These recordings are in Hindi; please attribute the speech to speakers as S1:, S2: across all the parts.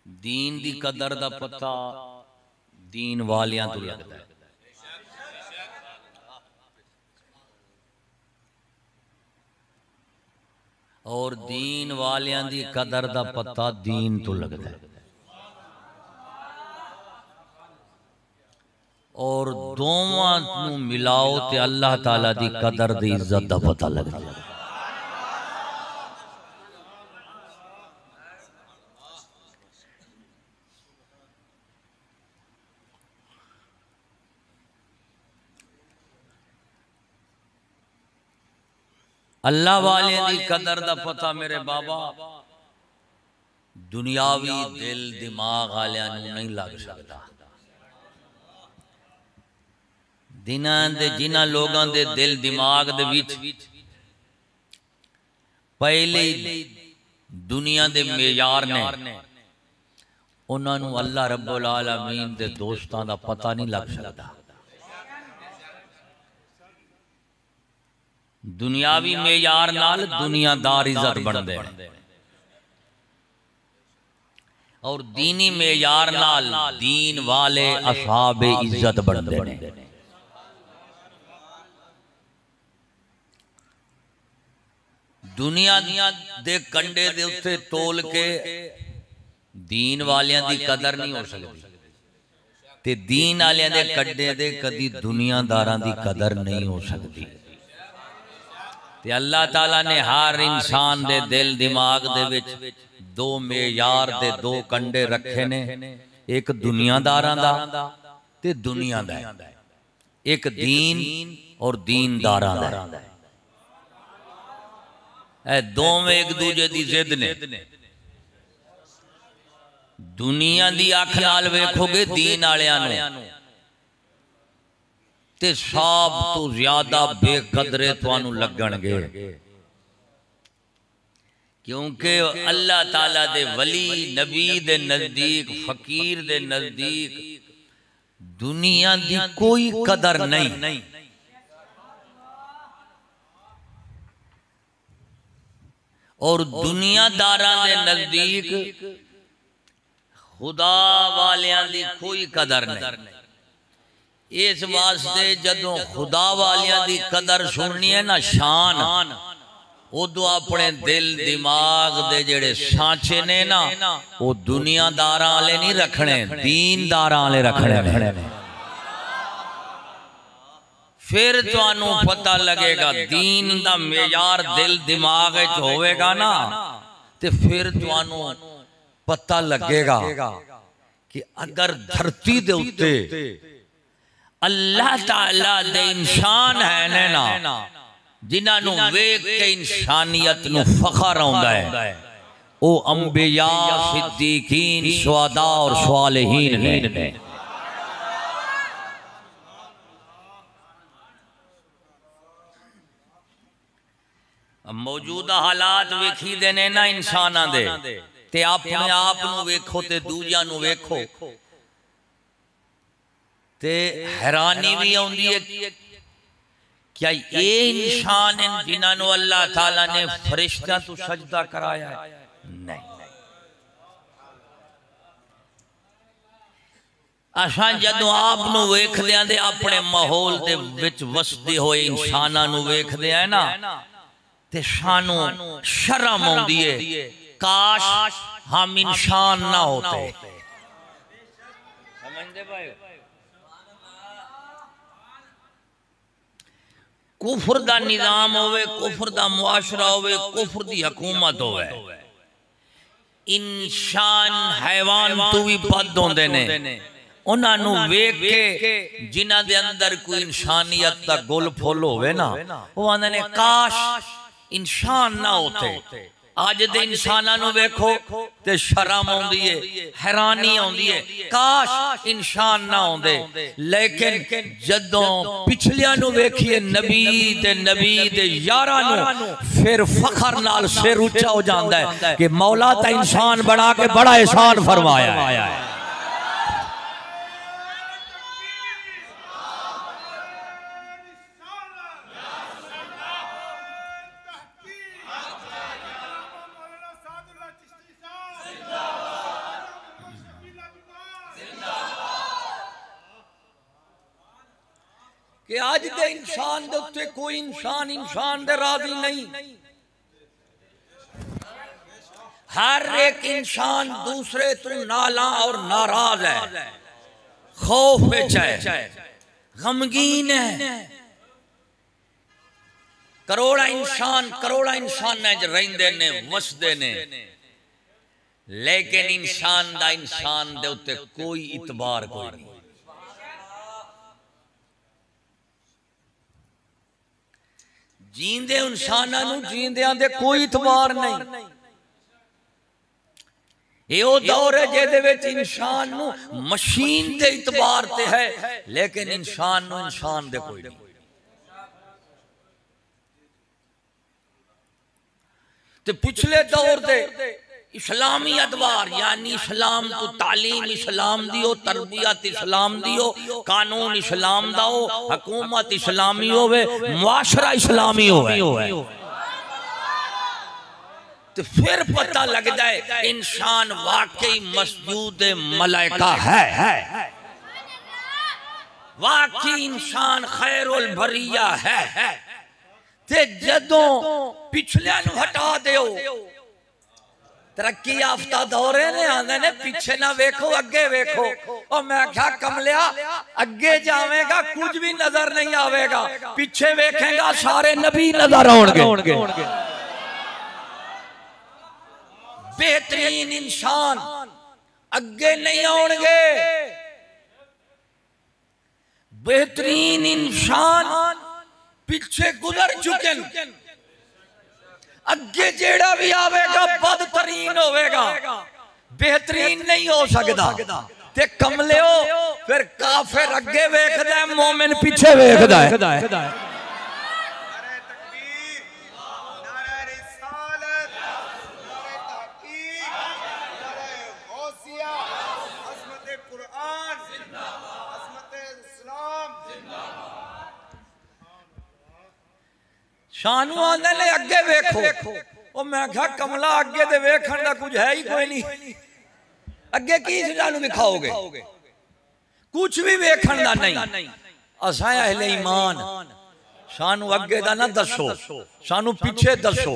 S1: दीन दी कदर दा पता दीन वालियां तो लगदा है। और दीन वालियां दी कदर दा पता दीन तो लगदा है। और दोवां नूं मिलाओ ते अल्लाह ताला दी कदर दी इज्जत दा पता लगदा है। अल्लाह वाले दी कदर दा पता मेरे बाबा दुनियावी दिल दिमाग वालियां नूं नहीं लग सकता। जिन्हां लोगां दे दिल दिमाग दे विच पहले दुनिया दे मेयार ने उन्हां नूं अल्लाह रब्बुल आलमीन दे दोस्तां दा पता नहीं लग सकता। दुनियावी मेयार नाल दुनियादार इज्जत बनदे ने और दीनी मेयार नाल दीन वाले असहाबे इज्जत बनदे ने। दुनिया दे कंडे दे उत्ते तोल के दीन वालियां दी कदर नहीं हो सकती ते दीन वालियां दे कंडे दे कदी दुनियादारां दी कदर नहीं हो सकती। ते अल्लाह ताला ने हर इंसान दे दिल दिमाग दे विच दो मेयार दे दो कंडे रखे ने, एक दुनियादारां दा ते दुनिया दा, एक दीन और दीनदारां दा। ए दोवें एक दूजे दी जिद ने। दुनिया दी अख नाल वेखोगे दीन वालियां नूं ते सब तो ज्यादा बेकदरे तुहानू लगणगे, क्योंकि अल्लाह ताला दे वली नबी दे नजदीक फकीर दे नजदीक दुनिया दी कोई कदर नहीं। और दुनियादारां दे नजदीक खुदा वालियां दी कोई कदर नहीं। इस वास्ते जदों खुदा वालियां दी कदर सुननी है ना शान, उदों अपने दिल दिमाग दे जेड़े सांचे ने ना वो दुनियादारां वाले नहीं रखने, दीनदारां वाले रखने ने। फिर तुहानू पता लगेगा दीन दा मेयार दिल दिमाग विच होवेगा ना ते फिर तुहानू पता लगेगा कि अगर धरती दे उत्ते अल्लाह ताला दे इंसान है ने ना जिन्हां नू वेख के इंसानियत नू फखर आउंदा है, ओ अंबिया सिद्दीकीन शुहदा और सालिहीन ने। मौजूदा हालात वेखी देने ना इंसानां दे ते अपने आप नू वेखो ते दूजियां नू वेखो ते हैरानी भी आउंदी है, क्या ये इंसान हैं जिन्हां नू अल्लाह ताला ने फरिश्ता तो सजदा कराया है? नहीं। असां जदों आप नू वेखदे आं ते अपने माहौल दे विच वसदे होए इंसानां नू वेखदे आं ना ते सानू शर्म आउंदी है, काश हम इंसान ना होते। समझदे भाई? कुफर दा निजाम होवे, कुफर दा मुआशरा होवे, कुफर दी हुकूमत होवे, इंसान हैवान तो भी बद होंदे ने। उन्हां नू वेख के जिन्हां दे अंदर कोई इंसानियत दा गुल फुल होवे ना वो आंदे ने काश इंसान ना होते। अज दे इंसानां नू वेखो ते शर्म आउंदी है, हैरानी आउंदी है, काश इंसान ना होंदे। लेकिन जदों पिछलियां नू वेखिए नबी दे यारां नू फिर फखर नाल सिर ऊंचा हो जांदा है कि मौला ता इंसान बना के बड़ा एहसान फरमाया है। कि आज दे इंसान दे उत्ते कोई इंसान दे राजी नहीं। हर एक इंसान दूसरे तो नाला और नाराज है, खौफ विच है, गमगीन है। करोड़ा इंसान रहिंदे ने, वसदे ने, लेकिन इंसान दा इंसान दे उत्ते कोई इतबार कोई नहीं। जींदे इंसानां नूं जींदियां दे कोई इतबार नहीं। यो दौर है जेदे विच इंसान नूं मशीन दे इतबार ते है, लेकिन इंसान नूं इंसान दे कोई नहीं। ते पिछले दौर दे इस्लामी अदवार यानी इस्लाम तो तालीम इस्लाम दियो, तरबियत इस्लाम दियो, कानून इस्लाम दा हो, हुकूमत इस्लामी होवे, मुआशरा इस्लामी होवे, तो फिर पता लगता है इंसान वाकई मस्जूद मलाइका है, वाकई इंसान खैरुल बरिया है। ते जदों पिछले हटा दो, तरक्की याफ्ता दौरे ने आंदे ने पीछे ना वेखो अगे वेखो। और मैं क्या कमलिया अगे जावेगा कुछ भी नजर नहीं आवेगा, पीछे वेखेगा सारे नबी नजर आउणगे। बेहतरीन इंसान अगे नहीं आउणगे, बेहतरीन इंसान पीछे गुजर चुके, अगे जेड़ा भी आवेगा बदतरीन होवेगा, बेहतरीन नहीं हो सकता। ते कमलियो फिर काफिर अगे वेखदा है, मोमिन पीछे वेखदा है। सानू आंदे ने अगे वेखो, ओ मैं कहा कमला अगे ते वेखण दा कुछ है ही कोई नहीं, अगे की सानू दिखाओगे, कुछ भी वेखण दा नहीं। असां अहले ईमान, सानू अगे दा ना दसो, सानू पीछे दसो।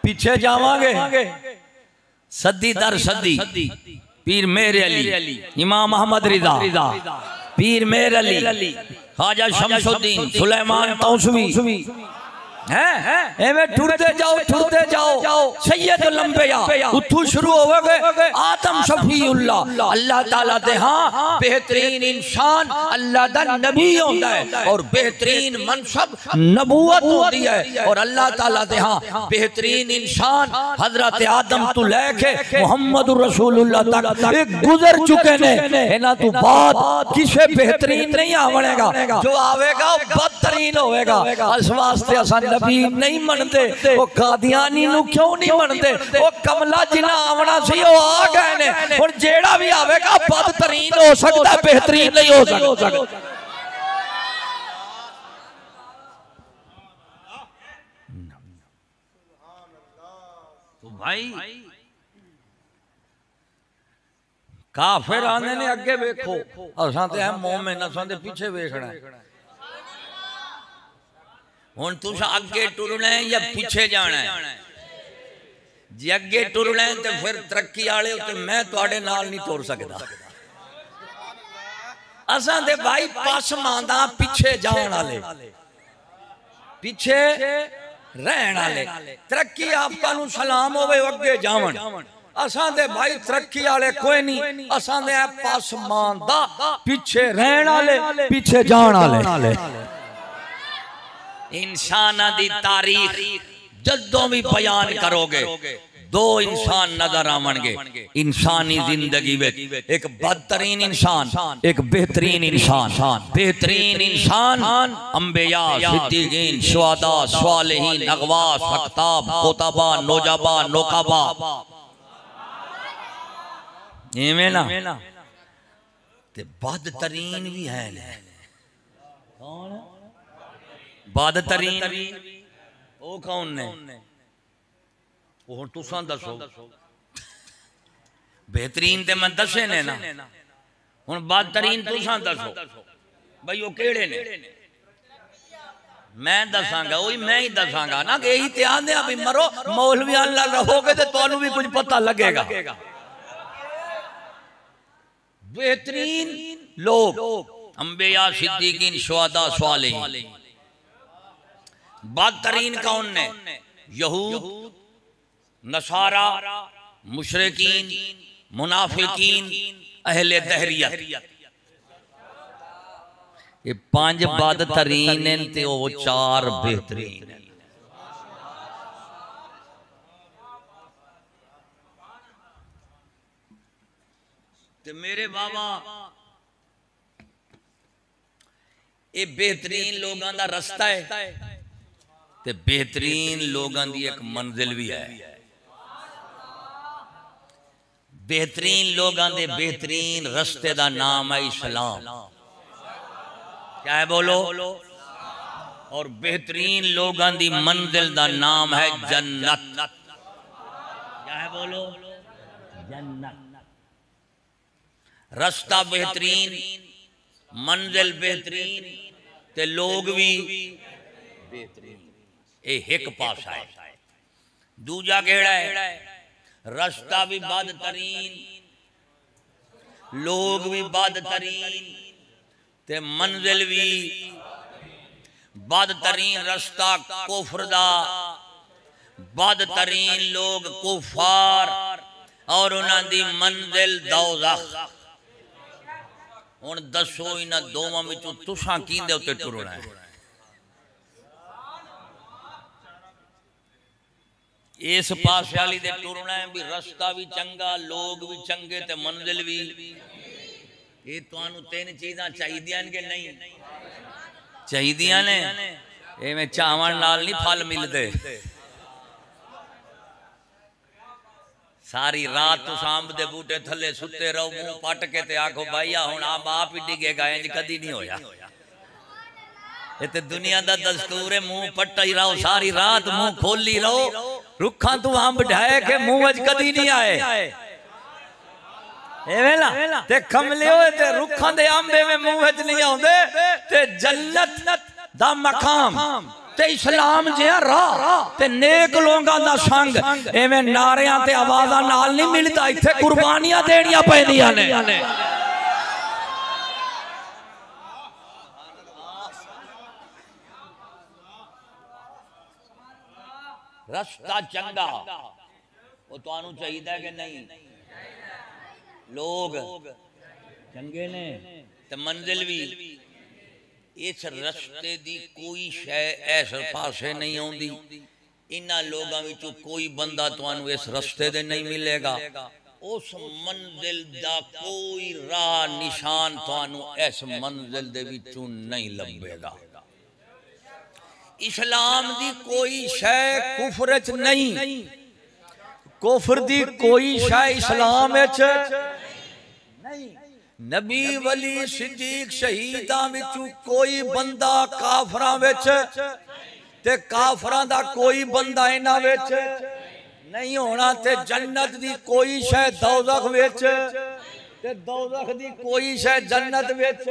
S1: पीछे जावांगे सदी दर सदी, पीर मेर अली, इमाम अहमद रिजा, पीर मेर अली, ख्वाजा शमसुद्दीन सुलेमान तौसवी हैं, एवें टुरते जाओ सैयद लंबिया उठू शुरू होवे आदम शफीउल्लाह। अल्लाह ताला दे हां बेहतरीन इंसान अल्लाह दा नबी होंदा है, और बेहतरीन मनसब नबूवत होती है। और अल्लाह ताला दे हां बेहतरीन इंसान हजरत आदम तो लेके मुहम्मद रसूलुल्लाह तक एक गुजर चुके ने। इना तो बाद किसे बेहतरीन नहीं आवणेगा, जो आवेगा वो बदतरीन होवेगा। इस वास्ते असन नबी नहीं मनते, वो कादियानी नु क्यों नहीं मनते? वो कमला जिन्ना आवना सी वो आ गए ने, और जेड़ा भी आवेगा बदतरीन हो सकता है, बेहतरीन नहीं हो सकता। तो भाई काफिर आने ने अगे वेखो, असां ते है मोमिन, असां दे पीछे वेखना। हुण तुसां अगे टुरना है या पीछे जाना है? जे अगे टुरना है तो फिर तरक्की वाले ते मैं तुहाडे नाल नहीं तुर सकदा। असां दे भाई पासमांदा पीछे जाण वाले, पीछे रहण वाले। तरक्की आपका नु सलाम होवे अगे जावण, असां दे भाई तरक्की वाले कोई नहीं। असां दे पासमांदा पीछे रहण वाले, पीछे जाण वाले। इंसान दी तारीख जदों भी बयान करोगे दो इंसान नजर आवेंगे इंसानी जिंदगी में, एक बदतरीन इंसान, एक बेहतरीन इंसान। बेहतरीन इंसान अंबिया, सिद्दीकीन, शुहदा, सालिहीन, अगवास, अख्ताब, कुतबा, नोजबा, नोकबा, इवें ना। ते बदतरीन भी है, कौन बदतरीन? वो कौन ने? वो तुसां दसो। बेहतरीन ते मैं दसे ने ना, हुण बदतरीन तुसां दसो। भाई वो केड़े ने मैं दसांगा वही मैं ही दसांगा ना कि यही ते आंदे आ भी मरो मौलवी अल्लाह रहोगे तो तुहानू भी कुछ पता लगेगा। बेहतरीन लोग अंबिया सिद्दीकीन शुहदा सालिहीन। बदतरीन कौन ने? यहूद नसारा मुशरिकीन मुनाफिकीन अहले दहरियत। ये पांच बदतरीन ते वो चार बेहतरीन। ते मेरे बाबा ये बेहतरीन लोगों का रास्ता है ते बेहतरीन लोगों की एक मंजिल भी है। बेहतरीन लोगों के बेहतरीन रास्ते का नाम है इस्लाम। क्या है बोलो? और बेहतरीन लोगों की मंजिल का नाम है जन्नत। क्या है बोलो? जन्नत। रास्ता बेहतरीन, मंजिल बेहतरीन ते लोग भी बेहतरीन। एक पासा है। दूजा केड़ा है? रास्ता भी बदतरीन, लोग भी बदतरीन ते मंजिल भी बदतरीन। रास्ता कुफ्र दा, बदतरीन लोग कुफार और उन्हां दी मंजिल दोज़ख। हुण दसो इन्हां दोवां विचों तुसां किंदे उत्ते टुरना है? इस पास वाली दे टुरना है भी रास्ता भी चंगा, लोग भी चंगे ते मंजिल भी। ये तुहानू तीन चीज़ां चाहिदियां कि नहीं चाहिदियां ने? एवें चावल नाल नहीं फल मिलदे। सारी रात तुस अंब दे बूटे थले सुते रहो मुंह पट के ते आखो भाई हुण अंब आप ही डिगेगा, इंज कदी नहीं होया। ये ते दुनिया दा दस्तूर है, मुंह पट्टा ही रहो सारी रात, मुंह खोली रहो। रुखा तू अंब ढाए के मुंह च कदी नहीं आए। एवें ना ते कमले होए ते रुखा दे अंबे में मुंह च नहीं आउंदे ते जन्नत दा मकाम ते इस्लाम जिहा राह ते नेक लोगां दा संग एवें नारियां ते आवाज़ां नाल नहीं मिलदा। इत्थे कुर्बानियां देनियां पैंदियां ने। रास्ता चंगा वो तुहानू चाहिए कि नहीं? लोग चंगे ने ते मंजिल भी। इस रस्ते दी कोई शै ऐस पासे नहीं आउंदी। इन्हां लोगां विचों कोई बंदा तुहानू इस रस्ते दे नहीं मिलेगा। उस मंजिल दा कोई राह निशान तुहानू इस मंजिल दे विचों नहीं लभेगा। इस्लाम दी कोई शै कुफर च नहीं, कुफर दी कोई शै इस्लाम विच नहीं। नबी वली सिद्दीक शहीदां विचों कोई बंदा काफरां विच ते काफरां दा कोई बंदा इन्हां विच नहीं होना। ते जन्नत दी कोई शै दोज़ख विच ते दोज़ख दी कोई शै जन्नत विच।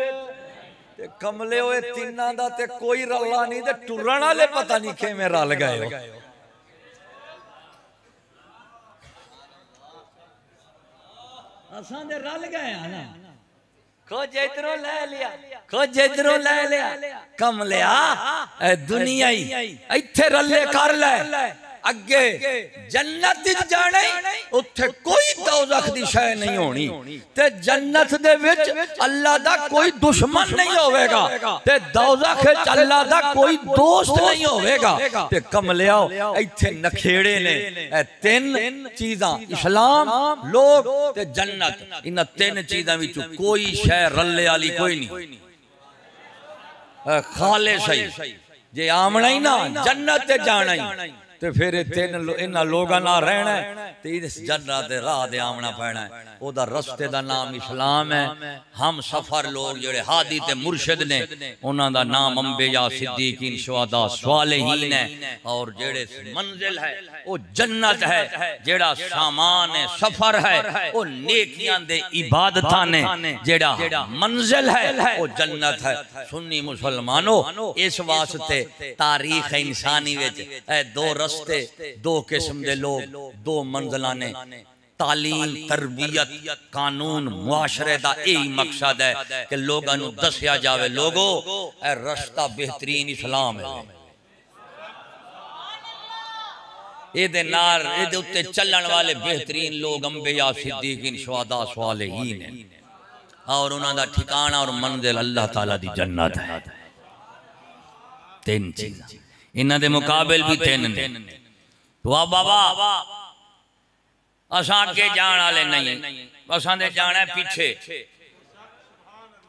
S1: कमले होए तिन्हां दा ते कोई रला नहीं ते टुरन वाले पता नहीं किवें रल गए। असां दे रल गए ना, खोज इधरों ले लिया, खोज इधरों ले लिया। कमलिया दुनिया ही इत्थे रले कर ले, अगे जन्नत जाने उत्थे कोई दोज़ख दी शै नहीं होनी ते जन्नत दे विच अल्लाह दा कोई दुश्मन नहीं होवेगा ते दोज़ख विच अल्लाह दा कोई दोस्त नहीं होवेगा। ते कमलिया इत्थे नखेड़े ने तीन चीज़ां इस्लाम, लोग ते जन्नत। इन्हां तीन चीज़ां विचों कोई शै रले वाली कोई नहीं। खालिस है जे आमना ही ना जन्नत ते जाना ही। ते फिर तीन इन्हां लोगां नाल रहना ते इस जन्नत दे राह दे आमना पैना है। ओदा रस्ते दा नाम इस्लाम है। हम सफर लोग जेड़े हादी ते मुर्शिद ने उन्हां दा नाम अंबिया सिद्दीकीन शुहदा सालिहीन है। और जेड़े मंजिल है वो जन्नत है, जेड़ा सामान है सफर है वो नेकियां दे इबादतां ने, जेड़ा मंजिल है वो जन्नत है। सुन्नी मुसलमानों इस वास्ते तारीख इंसानी विच दो रस्ते, दो किस्म दे लोग, दो मंजिलां ने। तालीम, तरबियत, कानून, मुआशरे का यही मकसद है कि लोगों को दसिया जाए लोगो ए रस्ता बेहतरीन इस्लाम है। इहदे नाल इहदे उत्ते चलण वाले बेहतरीन लोग अंबिया सिद्दीकीन शुहदा सालिहीन हैं और उन्हां दा ठिकाना और मंजिल अल्लाह ताला दी जन्नत है। तीन चीज़ इन्हां दे मुकाबिल भी तीन ने। तो आ बाबा असां अगे जाण वाले नहीं, असां दे जाना पीछे।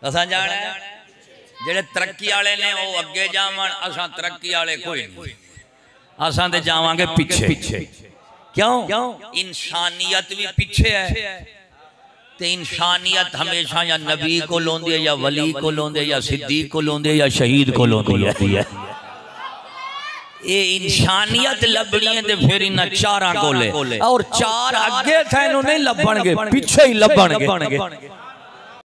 S1: असां जाना जेड़े तरक्की वाले ने वो अगे जावन, असां तरक्की वाले कोई नहीं, असां ते जावांगे पीछे। क्यों? इंसानियत भी पीछे है। ते इंसानियत हमेशा या नबी को लोंदी है, या वली को लोंदी है, या सिद्दीक को लोंदी है, या शहीद को लोंदी है। ये इंसानियत लभनी है ते फिर इन्हां चारां कोले, और चार अगे थे नहीं लभणगे, पीछे ही लभणगे।